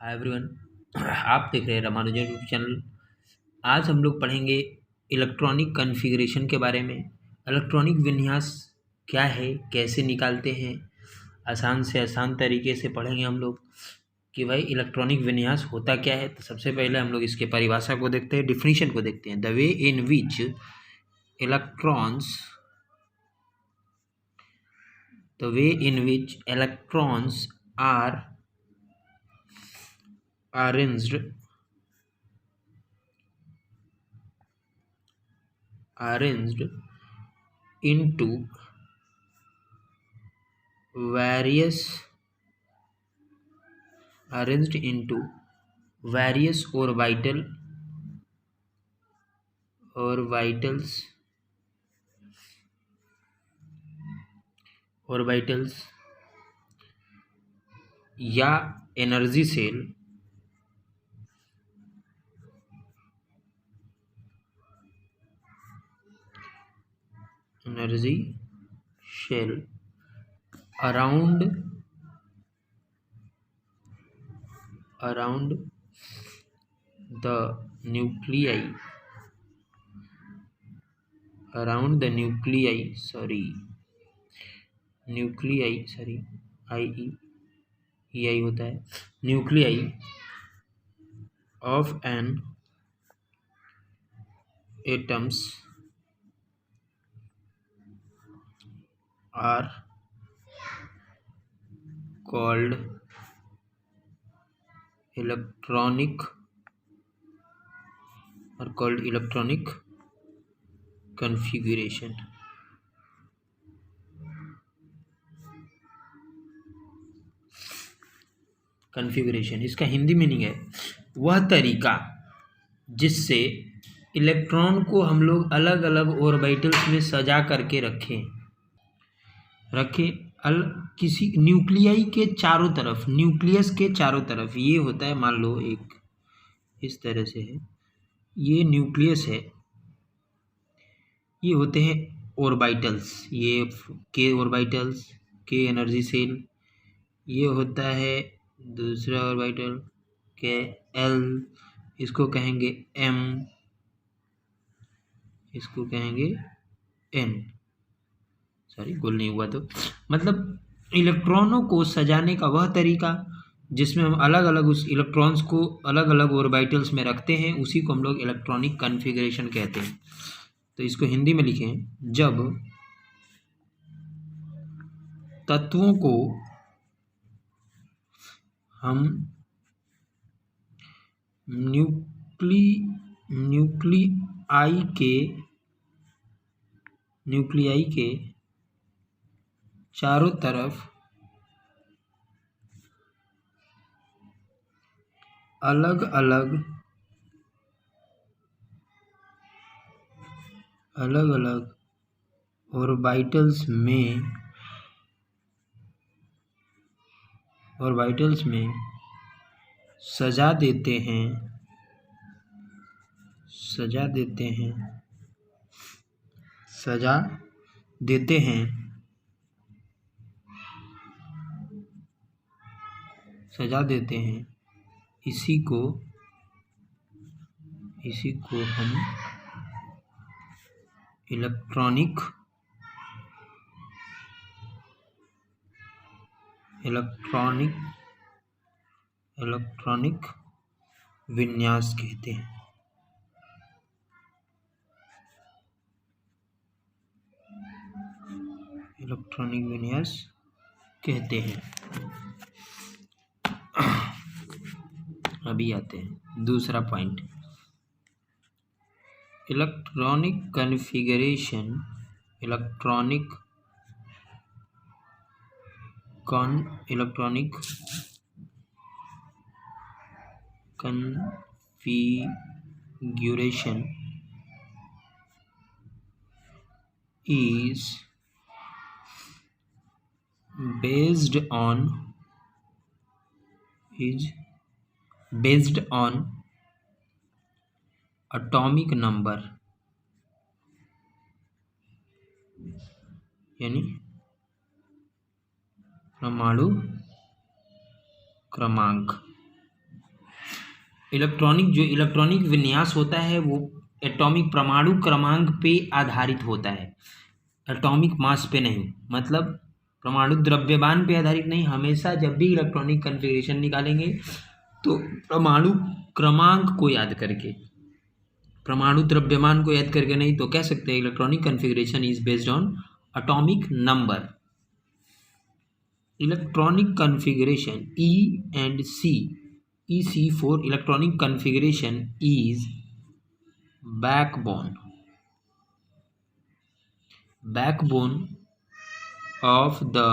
Hi everyone. आप देख रहे हैं रामानुजन यूट्यूब चैनल। आज हम लोग पढ़ेंगे इलेक्ट्रॉनिक कॉन्फ़िगरेशन के बारे में। इलेक्ट्रॉनिक विन्यास क्या है, कैसे निकालते हैं, आसान से आसान तरीके से पढ़ेंगे हम लोग कि भाई इलेक्ट्रॉनिक विन्यास होता क्या है। तो सबसे पहले हम लोग इसके परिभाषा को देखते हैं, डिफिनीशन को देखते हैं। The way in which electrons are arranged into various orbitals या energy shell around the nuclei आई होता है, nuclei of an atoms are called electronic configuration. इसका हिंदी मीनिंग है वह तरीका जिससे इलेक्ट्रॉन को हम लोग अलग अलग ऑर्बिटल्स में सजा करके रखें किसी न्यूक्लियाई के चारों तरफ, न्यूक्लियस के चारों तरफ। ये होता है, मान लो एक इस तरह से है, ये न्यूक्लियस है, ये होते हैं ऑर्बिटल्स, ये के ऑर्बिटल्स, के एनर्जी सेल। ये होता है दूसरा ऑर्बिटल के एल, इसको कहेंगे एम, इसको कहेंगे एन। सॉरी, गोल नहीं हुआ। तो मतलब इलेक्ट्रॉनों को सजाने का वह तरीका जिसमें हम अलग अलग उस इलेक्ट्रॉन्स को अलग अलग ऑर्बिटल्स में रखते हैं, उसी को हम लोग इलेक्ट्रॉनिक कॉन्फ़िगरेशन कहते हैं। तो इसको हिंदी में लिखें, जब तत्वों को हम न्यूक्लियाई के चारों तरफ अलग अलग ऑर्बिटल्स में सजा देते हैं इसी को हम इलेक्ट्रॉनिक विन्यास कहते हैं। इलेक्ट्रॉनिक विन्यास कहते हैं। अभी आते हैं दूसरा point, electronic configuration. Electronic configuration is based on atomic number, यानी परमाणु क्रमांक। जो इलेक्ट्रॉनिक विन्यास होता है वो एटॉमिक परमाणु क्रमांक पे आधारित होता है, एटॉमिक मास पे नहीं। मतलब परमाणु द्रव्यमान पे आधारित नहीं। हमेशा जब भी इलेक्ट्रॉनिक कन्फिग्रेशन निकालेंगे तो परमाणु क्रमांक को याद करके, परमाणु द्रव्यमान को याद करके नहीं। तो कह सकते हैं electronic configuration is based on atomic number. Electronic configuration E and C, EC for electronic configuration is backbone of the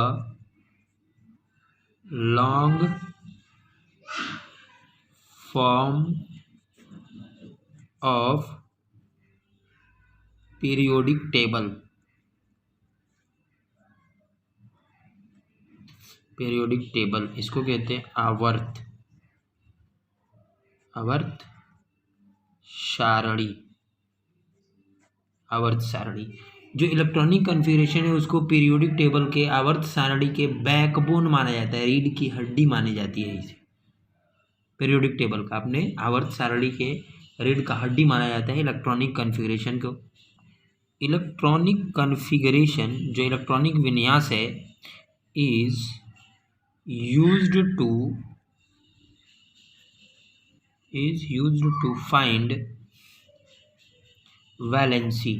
long form of periodic table। periodic table इसको कहते हैं आवर्त सारणी। आवर्त सारणी जो इलेक्ट्रॉनिक कन्फिग्रेशन है उसको पीरियोडिक टेबल के आवर्त सारणी के बैकबोन माना जाता है, रीढ़ की हड्डी मानी जाती है इसे। पीरियोडिक टेबल का अपने आवर्त सारणी के रीढ़ का हड्डी माना जाता है इलेक्ट्रॉनिक कन्फिग्रेशन को। इलेक्ट्रॉनिक कन्फिग्रेशन जो इलेक्ट्रॉनिक विन्यास है is used to find valency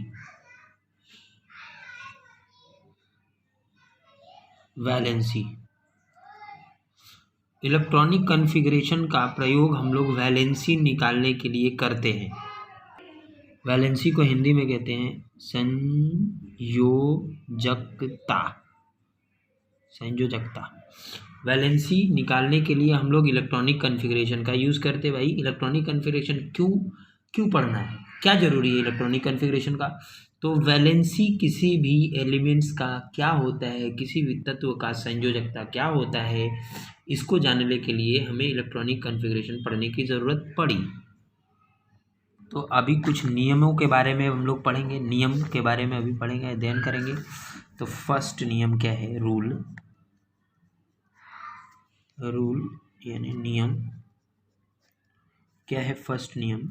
electronic configuration का प्रयोग हम लोग वैलेंसी निकालने के लिए करते हैं। वैलेंसी को हिंदी में कहते हैं संयोजकता। वैलेंसी निकालने के लिए हम लोग इलेक्ट्रॉनिक कन्फिग्रेशन का यूज़ करते हैं। भाई इलेक्ट्रॉनिक कन्फिग्रेशन क्यों पढ़ना है, क्या ज़रूरी है इलेक्ट्रॉनिक कन्फिग्रेशन का? तो वैलेंसी किसी भी एलिमेंट्स का क्या होता है, किसी भी तत्व का संयोजकता क्या होता है, इसको जानने के लिए हमें इलेक्ट्रॉनिक कन्फिग्रेशन पढ़ने की ज़रूरत पड़ी। तो अभी कुछ नियमों के बारे में हम लोग पढ़ेंगे, नियम के बारे में अभी पढ़ेंगे, अध्ययन करेंगे। तो फर्स्ट नियम क्या है? रूल यानी नियम क्या है? फर्स्ट नियम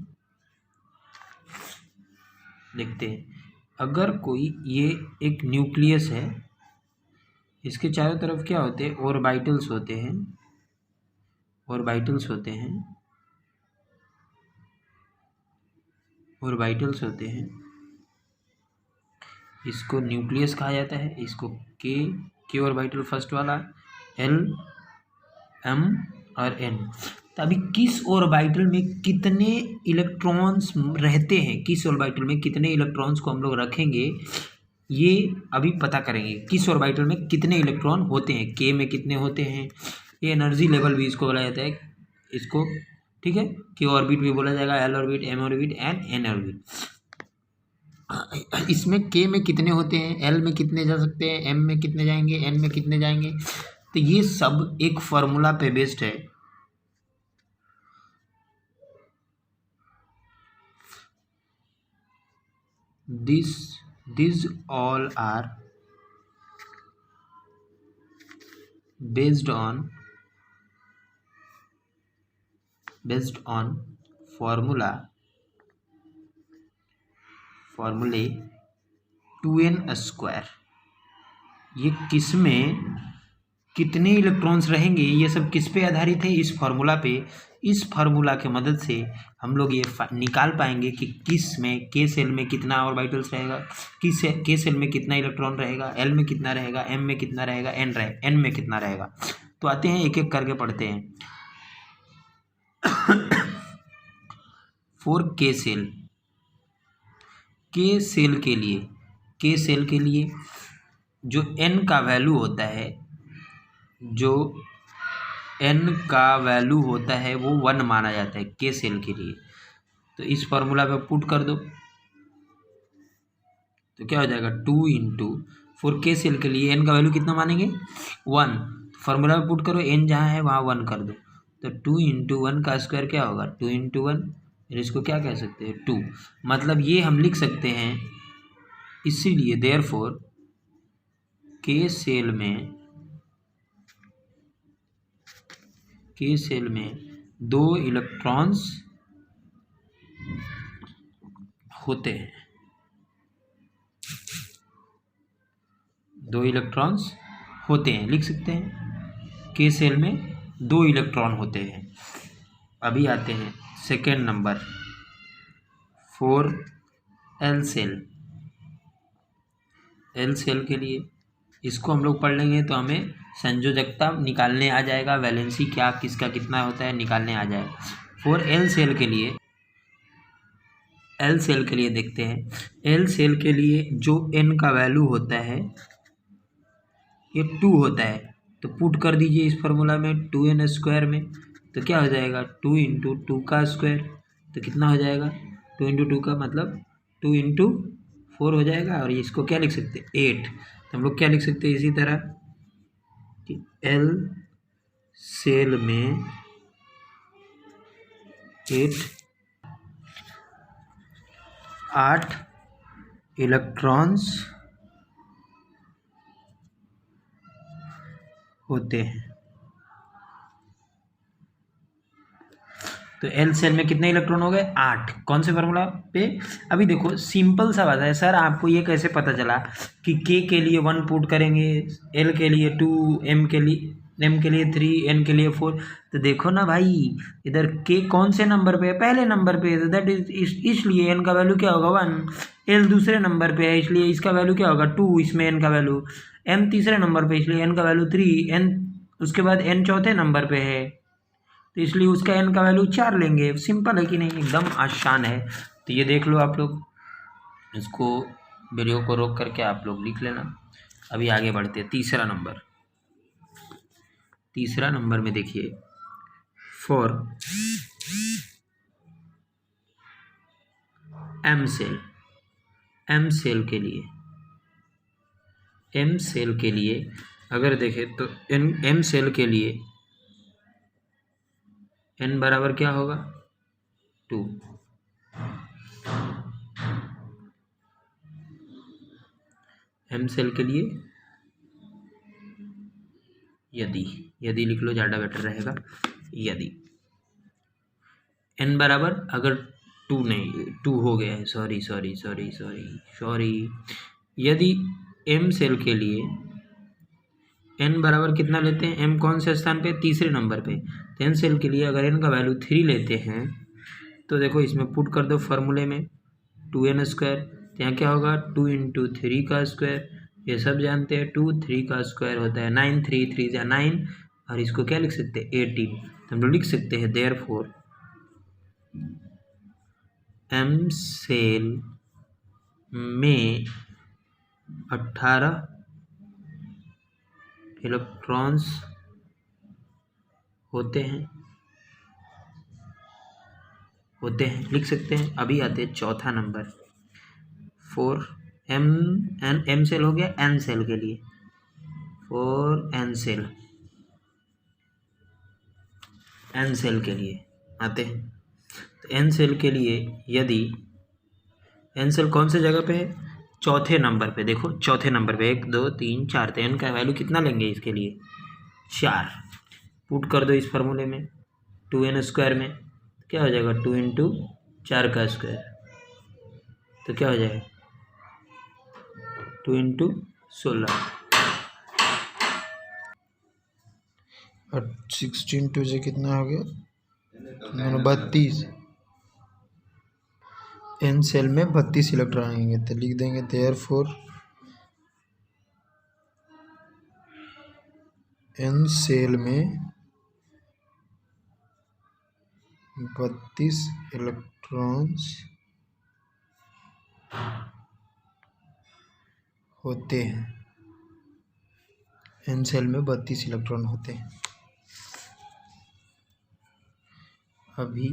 देखते हैं। अगर कोई ये एक न्यूक्लियस है, इसके चारों तरफ क्या होते हैं? ऑर्बिटल्स होते हैं। इसको न्यूक्लियस कहा जाता है। इसको के ऑर्बिटल फर्स्ट वाला, L, M और N। तो अभी किस ऑर्बिटल में कितने इलेक्ट्रॉन्स रहते हैं, किस ऑर्बिटल में कितने इलेक्ट्रॉन्स को हम लोग रखेंगे, ये अभी पता करेंगे। किस ऑर्बिटल में कितने इलेक्ट्रॉन होते हैं, के में कितने होते हैं, ये एनर्जी लेवल भी इसको बोला जाता है इसको, ठीक है। के ऑर्बिट भी बोला जाएगा, L orbit, M orbit and N orbit. इसमें के में कितने होते हैं, L में कितने जा सकते हैं, M में कितने जाएंगे, N में कितने जाएंगे, तो ये सब एक फॉर्मूला पे बेस्ड है। These all are based on formulae 2n square. ये किस में कितने इलेक्ट्रॉन्स रहेंगे, ये सब किस पे आधारित है? इस फार्मूला पे। इस फार्मूला के मदद से हम लोग ये निकाल पाएंगे कि किस में के सेल में कितना ऑर्बिटल्स रहेगा, के सेल में कितना इलेक्ट्रॉन रहेगा, L में कितना रहेगा, M में कितना रहेगा, N में कितना रहेगा। तो आते हैं एक एक करके पढ़ते हैं। फॉर के सेल के लिए जो N का वैल्यू होता है, वो 1 माना जाता है के सेल के लिए। तो इस फार्मूला पे पुट कर दो तो क्या हो जाएगा? 2 इंटू, फॉर के सेल के लिए N का वैल्यू कितना मानेंगे? 1। फार्मूला पे पुट करो, N जहाँ है वहाँ 1 कर दो, तो 2 इंटू 1 का स्क्वायर क्या होगा? 2 इंटू 1, इसको क्या कह सकते हैं? 2। मतलब ये हम लिख सकते हैं, इसीलिए देयरफॉर के सेल में 2 इलेक्ट्रॉन्स होते हैं। 2 इलेक्ट्रॉन्स होते हैं, लिख सकते हैं। के सेल में 2 इलेक्ट्रॉन होते हैं। अभी आते हैं second number 4 L cell. L cell के लिए इसको हम लोग पढ़ लेंगे तो हमें संयोजकता निकालने आ जाएगा, वैलेंसी क्या किसका कितना होता है निकालने आ जाएगा। 4 एल सेल के लिए, एल सेल के लिए देखते हैं। एल सेल के लिए जो एन का वैल्यू होता है ये 2 होता है, तो पुट कर दीजिए इस फार्मूला में 2n स्क्वायर में, तो क्या हो जाएगा 2 इंटू 2 का स्क्वायर, तो कितना हो जाएगा 2 इंटू 2 का मतलब 2 इंटू 4 हो जाएगा। और इसको क्या लिख सकते हैं 8, तो हम लोग क्या लिख सकते हैं इसी तरह कि एल सेल में 8 इलेक्ट्रॉन्स होते हैं। तो एल सेल में कितने इलेक्ट्रॉन हो गए 8। कौन से फार्मूला पे? अभी देखो सिंपल सा बात है सर, आपको ये कैसे पता चला कि के लिए 1 पुट करेंगे, एल के लिए 2, एम के लिए 3, एन के लिए 4। तो देखो ना भाई, इधर के कौन से नंबर पे है? पहले नंबर पे है, दैट इज इसलिए एन का वैल्यू क्या होगा 1। एल दूसरे नंबर पे है इसलिए इसका वैल्यू क्या होगा 2, इसमें एन का वैल्यू। एम तीसरे नंबर पे इसलिए एन का वैल्यू 3। एन उसके बाद एन चौथे नंबर पे है तो इसलिए उसका एन का वैल्यू 4 लेंगे। सिंपल है कि नहीं? एकदम आसान है। तो ये देख लो आप लोग, इसको वीडियो को रोक करके आप लोग लिख लेना। अभी आगे बढ़ते हैं तीसरा नंबर में देखिए 4 एम सेल। एम सेल के लिए अगर देखें तो एम सेल के लिए एन बराबर क्या होगा 2। एम सेल के लिए यदि लिख लो ज़्यादा बेटर रहेगा। यदि एन बराबर अगर 2 नहीं 2 हो गया है, सॉरी। यदि एम सेल के लिए एन बराबर कितना लेते हैं? एम कौन से स्थान पे? तीसरे नंबर पे। तो एन सेल के लिए अगर एन का वैल्यू 3 लेते हैं तो देखो इसमें पुट कर दो फार्मूले में 2n स्क्वायर। तो यहाँ क्या होगा 2 इंटू 3 का स्क्वायर, ये सब जानते हैं 2, 3 का स्क्वायर होता है 9, 3 3 जा 9, और इसको क्या लिख सकते हैं 18। तो हम लोग लिख सकते हैं देयरफॉर एम सेल में 18 इलेक्ट्रॉन्स होते हैं, लिख सकते हैं। अभी आते हैं चौथा नंबर 4 एम सेल हो गया एन सेल के लिए। 4 एन सेल के लिए आते हैं। तो एन सेल के लिए यदि एन सेल कौन से जगह पे है? चौथे नंबर पे। देखो चौथे नंबर पे 1 2 3 4, तो एन का वैल्यू कितना लेंगे इसके लिए 4। पुट कर दो इस फार्मूले में 2n स्क्वायर में, क्या हो जाएगा 2 इंटू 4 का स्क्वायर, तो क्या हो जाएगा 2 इंटू 16 और 16 2 से कितना हो गया 32। एन सेल में 32 इलेक्ट्रॉन आएंगे, तो लिख देंगे देयरफॉर एन सेल में 32 इलेक्ट्रॉन्स होते हैं। एन सेल में 32 इलेक्ट्रॉन होते हैं। अभी